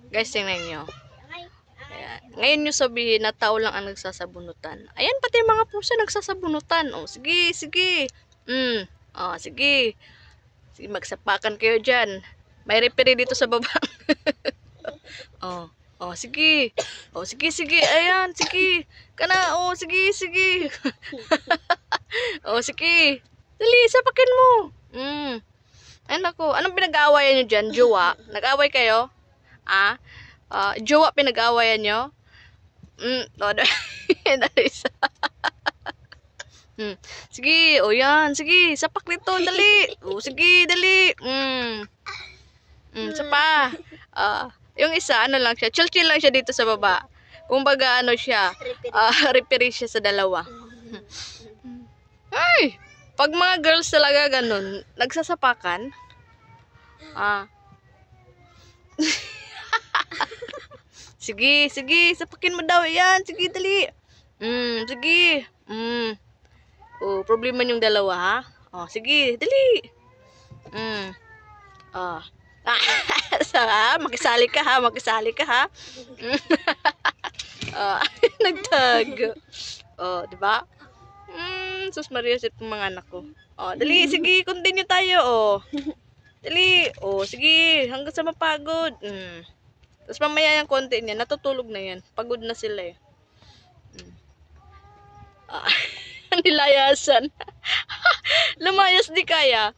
Guys, tingnan nyo. Ayan. Ngayon nyo sabihin na tao lang ang nagsasabunutan. Ayan, pati mga pusa nagsasabunutan. Oh, sige, sige. Oh, sige. Sige, magsapakan kayo dyan. May referee dito sa baba. Oh, oh, sige. Oh, sige, sige. Ayan, sige. Kana, oh, sige, sige. Oh, sige. Dali, sapakin mo. Ay, naku. Anong pinag-aawayan nyo dyan? Jowa? Nag-away kayo? Jowa pinag-aawayan nyo? No. Sige, o yan. Sige, sapak nito. Dali. O, sige, dali. Isa pa. Yung isa, ano lang siya. Chill-chill lang siya dito sa baba. Kumbaga, ano siya. Referee siya sa dalawa. Ay! Pag mga girls talaga ganun, nagsasapakan. Sige, sige, sapakin mo daw. Yan, sige, dali. Sige. Oh, problema yung dalawa, ha? Oh, sige, dali. Makisali ka, ha? Makisali ka, ha? Nagtago. Oh, di ba? Sus Maria, sit mga anak ko. Oh, dali, sige, continue tayo, oh. Dali, oh, sige, hanggang sa mapagod. Tapos mamaya yung konti niya, natutulog na yan. Pagod na sila, eh. Nilayasan. Lumayas di kaya.